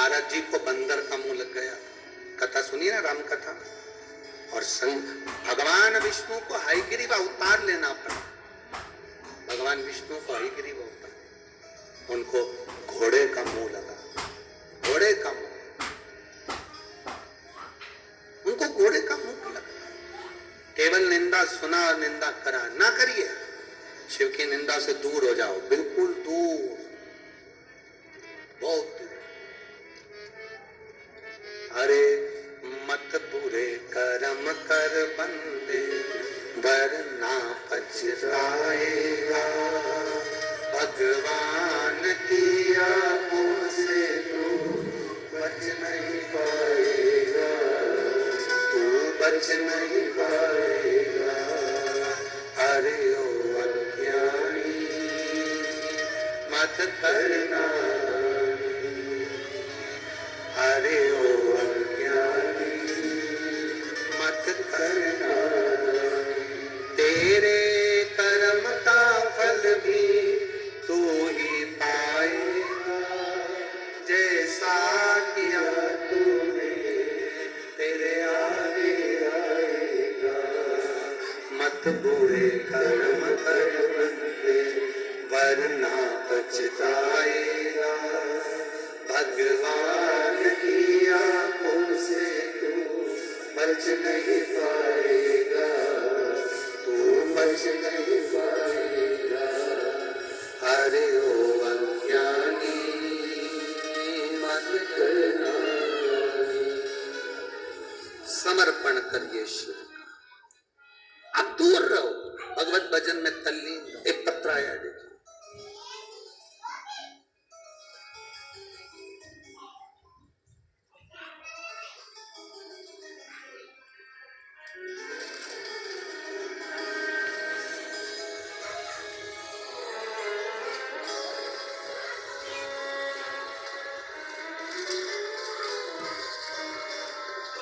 नारद जी को बंदर का मुंह लग गया। कथा सुनिए ना, राम कथा। और भगवान विष्णु को हयग्रीव अवतार लेना पड़ा। भगवान विष्णु को हयग्रीव अवतार, उनको घोड़े का मुंह लगा। घोड़े का मुंह, उनको घोड़े का मुंह लगा। केवल निंदा सुना और निंदा करा ना करिए। शिव की निंदा से दूर हो जाओ, बिल्कुल दूर, बहुत दूर। अरे मत बुरे कर्म कर बंदे, वरना पछताएगा। भगवान की आंखों से तू बच नहीं पाएगा, तू बच नहीं पाएगा। अरे ओ अज्ञानी मत करना, अरे ओ अज्ञानी मत करना। तेरे कर्म का फल भी तू ही पाएगा, जैसा किया तूने तेरे आगे आएगा। मत बुरे कर्म कर बंदे, वरना पछताएगा। भगवान की आंखों से तू बच नहीं पाएगा, तू बच नहीं पाएगा। अरे ओ अज्ञानी मत करना। समर्पण करिए शिव का। आप दूर रहो, भगवत भजन में तल्लीन रहो। एक पत्र आया देखिए।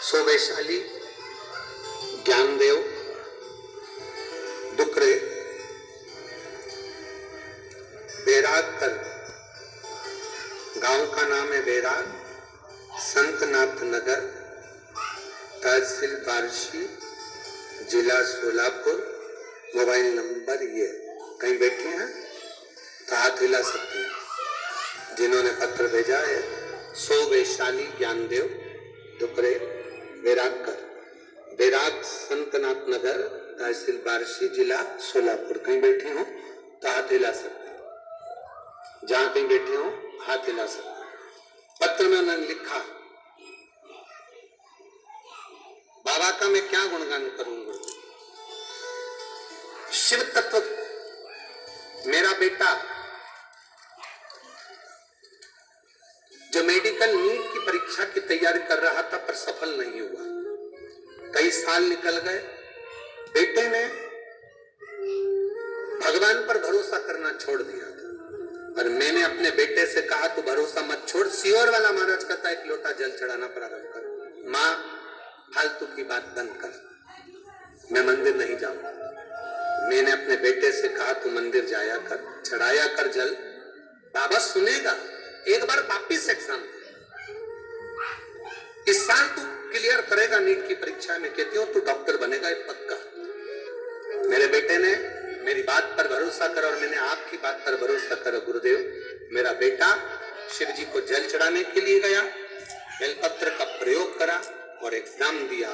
सो वैशाली ज्ञानदेव डुकरे बैराग कर, गांव का नाम है बैराग, संतनाथ नगर, तहसील बार्शी, जिला सोलापुर। मोबाइल नंबर ये, कहीं बैठे हैं तो हाथ हिला सकते हैं जिन्होंने पत्र भेजा है। सो वैशाली ज्ञानदेव डुकरे बैराग कर, बैराग संतनाथ नगर, तहसील बार्शी, जिला सोलापुर। कहीं बैठे हो तो हाथ हिला सकते हैं, जहां कहीं बैठे हो हाथ हिला सकते हैं। पत्र में उन्होंने लिखा, बाबा का मैं क्या गुणगान करूंगा। शिव तत्व, मेरा बेटा जो मेडिकल नीट की परीक्षा की तैयारी कर रहा था पर सफल नहीं हुआ। कई साल निकल गए। बेटे ने भगवान पर भरोसा करना छोड़ दिया था, पर मैंने अपने बेटे से कहा तू भरोसा मत छोड़। सियोर वाला महाराज कहता एक लोटा जल चढ़ाना प्रारंभ कर। माँ फालतू की बात बंद कर, मैं मंदिर नहीं जाऊंगा। मैंने अपने बेटे से कहा तू मंदिर जाया कर, चढ़ाया कर जल, बाबा सुनेगा। एक बार वापिस एग्जाम, इस साल तू क्लियर करेगा नीट की परीक्षा में, कहती हूँ तू डॉक्टर बनेगा ये पक्का। मेरे बेटे ने मेरी बात पर भरोसा करा और मैंने आपकी बात पर भरोसा करा। गुरुदेव, मेरा बेटा शिव जी को जल चढ़ाने के लिए गया, बेलपत्र का प्रयोग करा और एग्जाम दिया।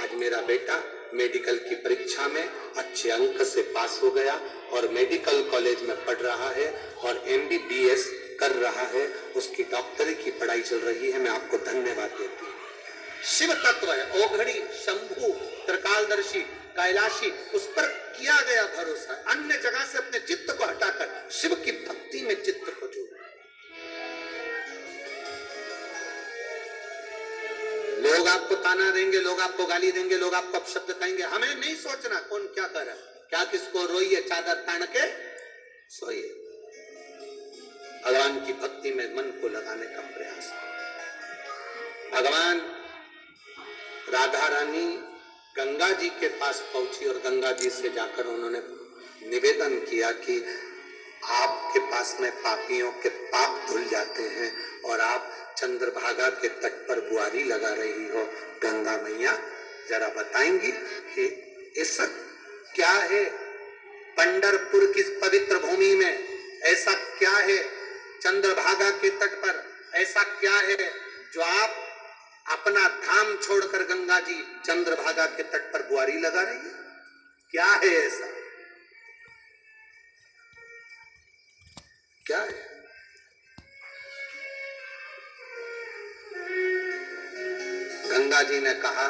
आज मेरा बेटा मेडिकल की परीक्षा में अच्छे अंक से पास हो गया और मेडिकल कॉलेज में पढ़ रहा है और MBBS कर रहा है। उसकी डॉक्टरी की पढ़ाई चल रही है। मैं आपको धन्यवाद देती हूँ। शिव तत्व है, ओघड़ी, शंभु, त्रिकालदर्शी, कैलाशी, उस पर किया गया भरोसा। अन्य जगह से अपने चित्त को हटाकर शिव की भक्ति में चित्त को जोड़ो। लोग आपको ताना देंगे, लोग आपको गाली देंगे, लोग आपको अपशब्द कहेंगे, हमें नहीं सोचना कौन क्या कर रहा है। क्या किसको रोइए, चादर तान के सोइए। भगवान की भक्ति में मन को लगाने का प्रयास। भगवान राधा रानी गंगा जी के पास पहुंची और गंगा जी से जाकर उन्होंने निवेदन किया कि आपके पास में पापियों के पाप धुल जाते हैं और आप चंद्रभागा जरा बताएंगी कि ऐसा क्या है पंढरपुर की पवित्र भूमि में, ऐसा क्या है चंद्रभागा के तट पर, ऐसा क्या है जो आप अपना धाम छोड़कर गंगा जी चंद्रभागा के तट पर बुआरी लगा रही है? क्या है ऐसा, क्या है? गंगा जी ने कहा,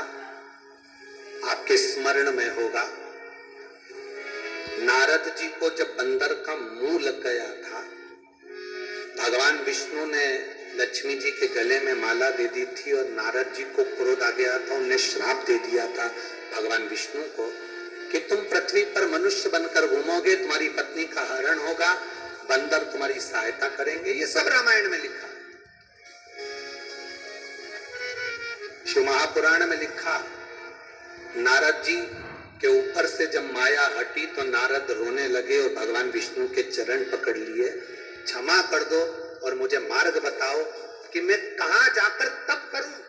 आपके स्मरण में होगा, नारद जी को जब बंदर का मुंह लग गया था, भगवान विष्णु ने लक्ष्मी जी के गले में माला दे दी थी और नारद जी को क्रोध आ गया था, उन्हें श्राप दे दिया था भगवान विष्णु को कि तुम पृथ्वी पर मनुष्य बनकर घूमोगे, तुम्हारी पत्नी का हरण होगा, बंदर तुम्हारी सहायता करेंगे। ये सब रामायण में लिखा, शिव महापुराण में लिखा। नारद जी के ऊपर से जब माया हटी तो नारद रोने लगे और भगवान विष्णु के चरण पकड़ लिए, क्षमा कर दो और मुझे मार्ग बताओ कि मैं कहां जाकर तप करूं।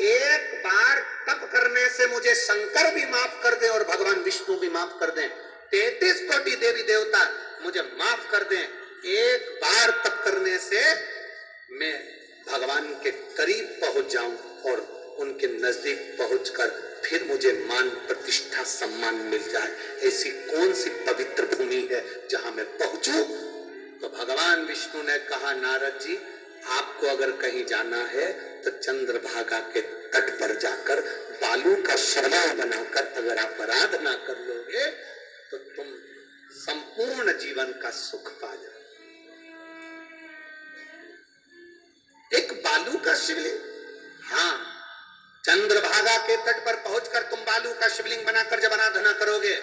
एक बार तप करने से मुझे शंकर भी माफ कर दें और भगवान विष्णु भी माफ कर दें, 33 कोटि देवी देवता मुझे माफ कर दें, एक बार तप करने से मैं भगवान के करीब पहुंच जाऊं और उनके नजदीक पहुंचकर फिर मुझे मान प्रतिष्ठा सम्मान मिल जाए। ऐसी कौन सी पवित्र भूमि है जहां मैं पहुंचूं? तो भगवान विष्णु ने कहा, नारद जी आपको अगर कहीं जाना है तो चंद्रभागा के तट पर जाकर बालू का शिवलिंग बनाकर अगर आप आराधना कर लोगे तो तुम संपूर्ण जीवन का सुख पा जाओ। एक बालू का शिवलिंग, हाँ, चंद्रभागा के तट पर पहुंचकर तुम बालू का शिवलिंग बनाकर जब आराधना करोगे